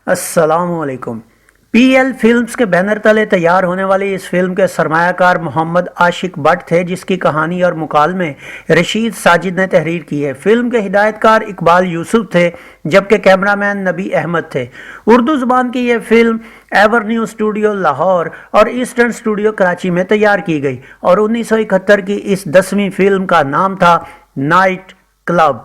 अस्सलाम वालेकुम। PL films के बैनर तले तैयार होने वाली इस फिल्म के सरमायाकार मोहम्मद आशिक भट्ट थे, जिसकी कहानी और मुकालमे रशीद साजिद ने तहरीर की है। फिल्म के हिदायतकार इकबाल यूसुफ थे, जबकि कैमरामैन नबी अहमद थे। उर्दू ज़ुबान की यह फिल्म एवरन्यू स्टूडियो लाहौर और ईस्टर्न स्टूडियो कराची में तैयार की गई और 1971 की इस 10वीं फिल्म का नाम था नाइट क्लब।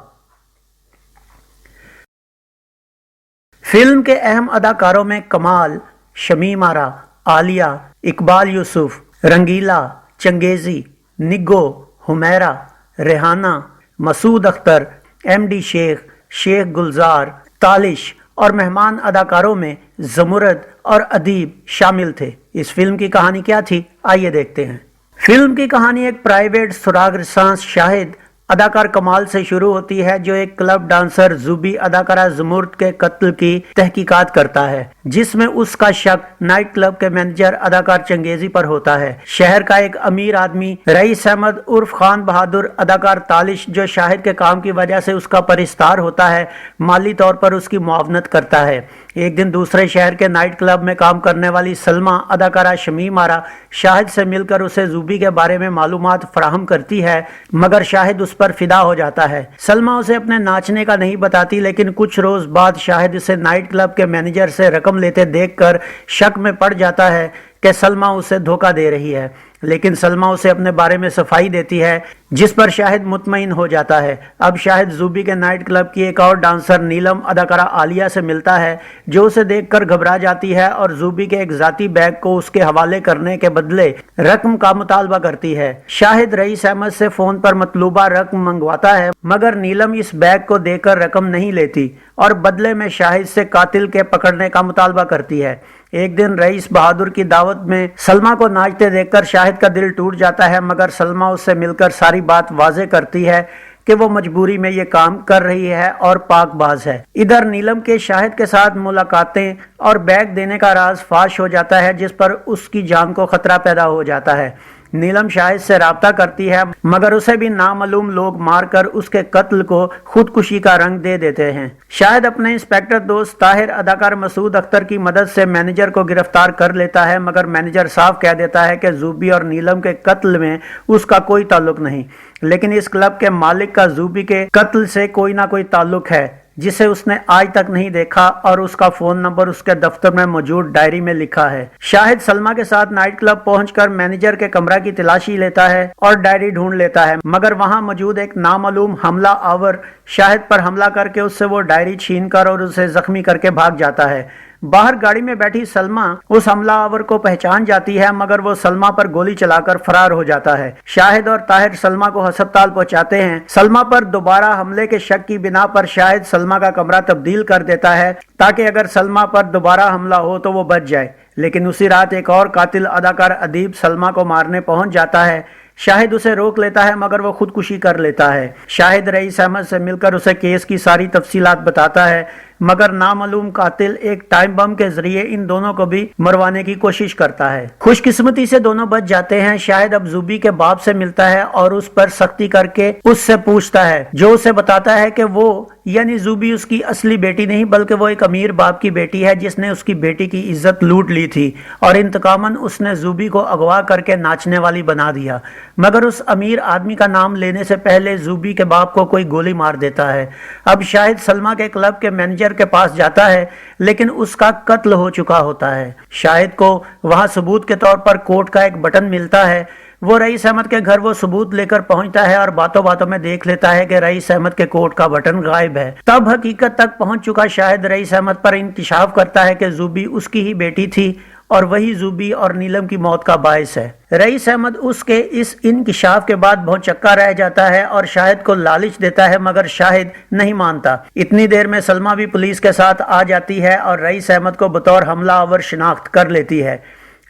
फिल्म के अहम अदाकारों में कमाल, शमीम आरा, आलिया, इकबाल यूसुफ, रंगीला, चंगेजी, निग्गो, हुमैरा, रेहाना, मसूद अख्तर, एमडी शेख, शेख गुलजार, तालिश और मेहमान अदाकारों में जमुरद और अदीब शामिल थे। इस फिल्म की कहानी क्या थी, आइए देखते हैं। फिल्म की कहानी एक प्राइवेट सुराग रसां शाहिद अदाकार कमाल से शुरू होती है, जो एक क्लब डांसर जूबी अदाकारा जमुर्द के कत्ल की तहकीकात करता है, जिसमें उसका शक नाइट क्लब के मैनेजर अदाकार चंगेजी पर होता है। शहर का एक अमीर आदमी रईस अहमद उर्फ खान बहादुर अदाकार तालिश, जो शाहिद के काम की वजह से उसका परिस्तार होता है, माली तौर पर उसकी मुआवनत करता है। एक दिन दूसरे शहर के नाइट क्लब में काम करने वाली सलमा अदाकारा शमीम आरा शाहिद से मिलकर उसे जूबी के बारे में मालूमात फराहम करती है, मगर शाहिद उस पर फिदा हो जाता है। सलमा उसे अपने नाचने का नहीं बताती, लेकिन कुछ रोज बाद शाहिद उसे नाइट क्लब के मैनेजर से रकम लेते देखकर शक में पड़ जाता है कि सलमा उसे धोखा दे रही है। लेकिन सलमा उसे अपने बारे में सफाई देती है, जिस पर शाहिद मुतमईन हो जाता है। अब शाहिद जूबी के नाइट क्लब की एक और डांसर नीलम अदाकारा आलिया से मिलता है, जो उसे देखकर घबरा जाती है और जूबी के एक जाती बैग को उसके हवाले करने के बदले रकम का मुतालबा करती है। शाहिद रईस अहमद से फोन पर मतलूबा रकम मंगवाता है, मगर नीलम इस बैग को देकर रकम नहीं लेती और बदले में शाहिद से कातिल के पकड़ने का मुतालबा करती है। एक दिन रईस बहादुर की दावत में सलमा को नाचते देखकर शाहिद का दिल टूट जाता है, मगर सलमा उससे मिलकर सारी बात वाजे करती है कि वो मजबूरी में ये काम कर रही है और पाकबाज है। इधर नीलम के शाहिद के साथ मुलाकातें और बैग देने का राज फाश हो जाता है, जिस पर उसकी जान को खतरा पैदा हो जाता है। नीलम शाहिद से राब्ता करती है, मगर उसे भी नामालूम लोग मारकर उसके कत्ल को खुदकुशी का रंग दे देते हैं। शाहिद अपने इंस्पेक्टर दोस्त ताहिर अदाकार मसूद अख्तर की मदद से मैनेजर को गिरफ्तार कर लेता है, मगर मैनेजर साफ कह देता है कि जूबी और नीलम के कत्ल में उसका कोई ताल्लुक नहीं। लेकिन इस क्लब के मालिक का जूबी के कत्ल से कोई ना कोई ताल्लुक है, जिसे उसने आज तक नहीं देखा, और उसका फोन नंबर उसके दफ्तर में मौजूद डायरी में लिखा है। शाहिद सलमा के साथ नाइट क्लब पहुंचकर मैनेजर के कमरा की तलाशी लेता है और डायरी ढूंढ लेता है, मगर वहां मौजूद एक नामालूम हमला आवर शाहिद पर हमला करके उससे वो डायरी छीनकर और उसे जख्मी करके भाग जाता है। बाहर गाड़ी में बैठी सलमा उस हमलावर को पहचान जाती है, मगर वो सलमा पर गोली चलाकर फरार हो जाता है। शाहिद और ताहिर सलमा को अस्पताल पहुंचाते हैं। सलमा पर दोबारा हमले के शक की बिना पर शाहिद सलमा का कमरा तब्दील कर देता है, ताकि अगर सलमा पर दोबारा हमला हो तो वो बच जाए। लेकिन उसी रात एक और कातिल अदाकार अदीब सलमा को मारने पहुंच जाता है। शाहिद उसे रोक लेता है, मगर वो खुदकुशी कर लेता है। शाहिद रईस अहमद से मिलकर उसे केस की सारी तफसीलात बताता है, मगर नामालूम कातिल एक टाइम बम के जरिए इन दोनों को भी मरवाने की कोशिश करता है। खुशकिस्मती से दोनों बच जाते हैं। शाहिद अब जूबी के बाप से मिलता है और उस पर सख्ती करके उससे पूछता है, जो उसे बताता है कि वो यानी जूबी उसकी असली बेटी नहीं, बल्कि वो एक अमीर बाप की बेटी है, जिसने उसकी बेटी की इज्जत लूट ली थी और इंतकामन उसने जूबी को अगवा करके नाचने वाली बना दिया। मगर उस अमीर आदमी का नाम लेने से पहले जूबी के बाप को कोई गोली मार देता है। अब शाहिद सलमा के क्लब के मैनेजर के पास जाता है, लेकिन उसका कत्ल हो चुका होता है। शाहिद को वहां सबूत के तौर पर कोर्ट का एक बटन मिलता है। वो रईस अहमद के घर वो सबूत लेकर पहुंचता है और बातों बातों में देख लेता है कि रईस अहमद के कोर्ट का बटन गायब है। तब हकीकत तक पहुंच चुका शाहिद रईस अहमद पर इंकिशाफ करता है कि जूबी उसकी ही बेटी थी और वही जूबी और नीलम की मौत का बायस है। रईस अहमद उसके इस इंकिशाफ के बाद बहुत चक्का रह जाता है और शाहिद को लालच देता है, मगर शाहिद नहीं मानता। इतनी देर में सलमा भी पुलिस के साथ आ जाती है और रईस अहमद को बतौर हमलावर शिनाख्त कर लेती है।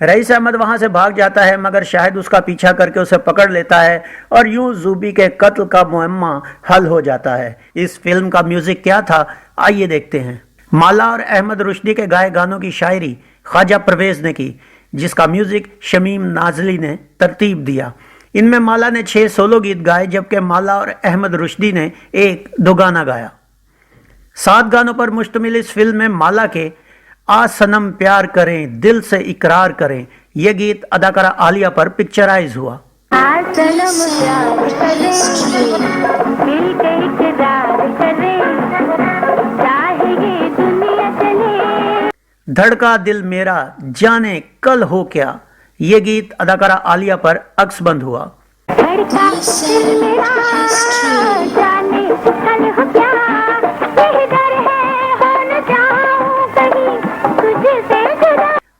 रईस अहमद वहां से भाग जाता है, मगर शाहिद उसका पीछा करके उसे पकड़ लेता है और यूं जूबी के कत्ल का मुअम्मा हल हो जाता है। इस फिल्म का म्यूजिक क्या था, आइए देखते हैं। माला और अहमद रुश्दी के गाए गानों की शायरी ख्वाजा परवेज ने की, जिसका म्यूजिक शमीम नाजली ने तरतीब दिया। इनमें माला ने 6 सोलो गीत गाए, जबकि माला और अहमद रुश्दी ने 1-2 गाना गाया। 7 गानों पर मुश्तमिल इस फिल्म में माला के آ سنم پیار کریں دل سے اقرار کریں، یہ گیت اداکارہ عالیہ پر پکچرائز ہوا۔ دھڑکا دل میرا جانے کل ہو کیا، یہ گیت اداکارہ عالیہ پر عکس بند ہوا۔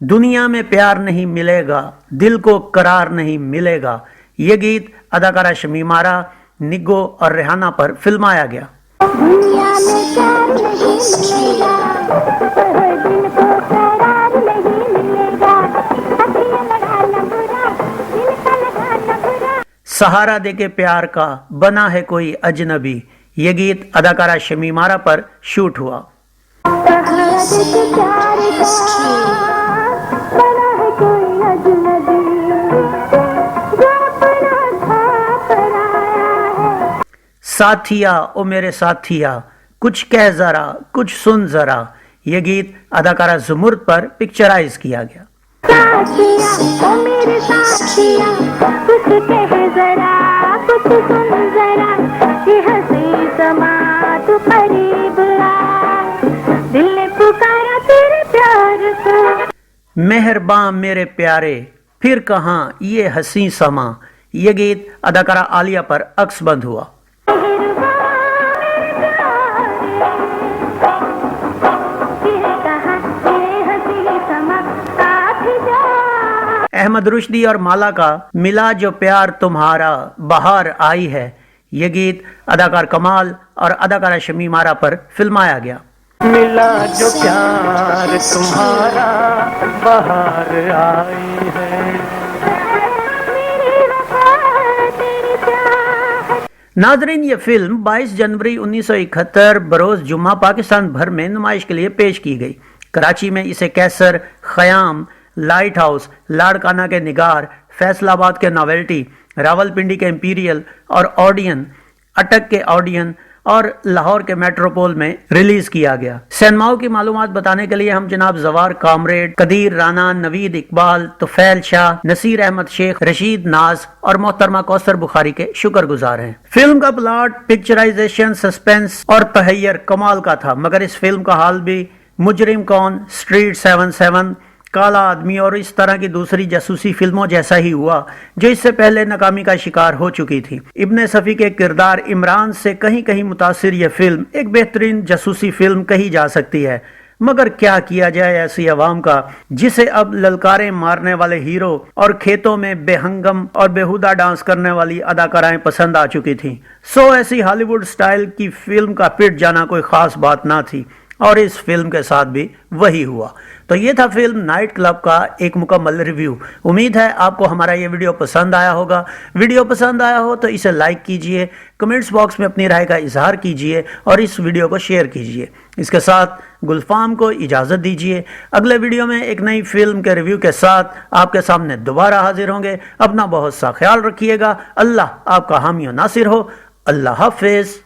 دنیا میں پیار نہیں ملے گا، دل کو قرار نہیں ملے گا، یہ گیت اداکارہ شمیم آرا، نگو اور ریحانہ پر فلمایا گیا۔ دنیا میں پیار نہیں ملے گا، دل کو قرار نہیں ملے گا، سہارا دے کے پیار کا بنا ہے کوئی اجنبی، یہ گیت اداکارہ شمیم آرا پر شوٹ ہوا۔ ساتھیا او میرے ساتھیا کچھ کہہ ذرا کچھ سن ذرا، یہ گیت اداکارہ زمرد پر پکچرائز کیا گیا۔ ساتھیا او میرے ساتھیا کچھ کہہ ذرا کچھ سن ذرا، یہ ہنسی سما تو قریب آ، دل نے پکارا تیرے پیار کو، مہرباں میرے پیارے پھر کہاں یہ ہنسی سما، یہ گیت اداکارہ عالیہ پر عکس بند ہوا۔ احمد رشدی اور مالا کا ملا جو پیار تمہارا بہار آئی ہے، یہ گیت اداکار کمال اور اداکارہ شمیم آرا پر فلمایا گیا۔ ملا جو پیار تمہارا بہار آئی ہے۔ ناظرین، یہ فلم 22 جنوری 1971 بروز جمعہ پاکستان بھر میں نمائش کے لیے پیش کی گئی۔ کراچی میں اسے کیسر، خیام، لائٹ ہاؤس، لاڑکانہ کے نگار، فیصل آباد کے ناولٹی، راول پنڈی کے امپیریل اور اوڈین، اٹک کے اوڈین اور لاہور کے میٹروپول میں ریلیز کیا گیا۔ سینماؤں کی معلومات بتانے کے لیے ہم جناب زوار کامریڈ، قدیر رانا، نوید اقبال، طفیل شاہ، نصیر احمد شیخ، رشید ناز اور محترمہ کوثر بخاری کے شکر گزار ہیں۔ فلم کا پلاٹ، پکچرائزیشن، سسپینس اور تحیر کمال کا تھا، مگر اس فلم کا حال بھی مجرم کون، اسٹریٹ 77، کالا آدمی اور اس طرح کی دوسری جاسوسی فلموں جیسا ہی ہوا جو اس سے پہلے ناکامی کا شکار ہو چکی تھی۔ ابن صفی کے کردار عمران سے کہیں کہیں متاثر یہ فلم ایک بہترین جاسوسی فلم کہی جا سکتی ہے، مگر کیا کیا جائے ایسی عوام کا جسے اب للکاریں مارنے والے ہیرو اور کھیتوں میں بے ہنگم اور بےہودہ ڈانس کرنے والی اداکارائیں پسند آ چکی تھیں۔ ایسی ہالی ووڈ سٹائل کی فلم کا پٹ جانا کوئی خاص بات نہ تھی، اور اس فلم کے ساتھ بھی وہی ہوا۔ تو یہ تھا فلم نائٹ کلب کا ایک مکمل ریویو۔ امید ہے آپ کو ہمارا یہ ویڈیو پسند آیا ہوگا۔ ویڈیو پسند آیا ہو تو اسے لائک کیجئے، کمنٹس باکس میں اپنی رائے کا اظہار کیجئے اور اس ویڈیو کو شیئر کیجئے۔ اس کے ساتھ گلفام کو اجازت دیجئے، اگلے ویڈیو میں ایک نئی فلم کے ریویو کے ساتھ آپ کے سامنے دوبارہ حاضر ہوں گے۔ اپنا بہت سا خیال رکھیے گا۔ اللہ آپ کا حامی و ناصر ہو۔ اللہ حافظ۔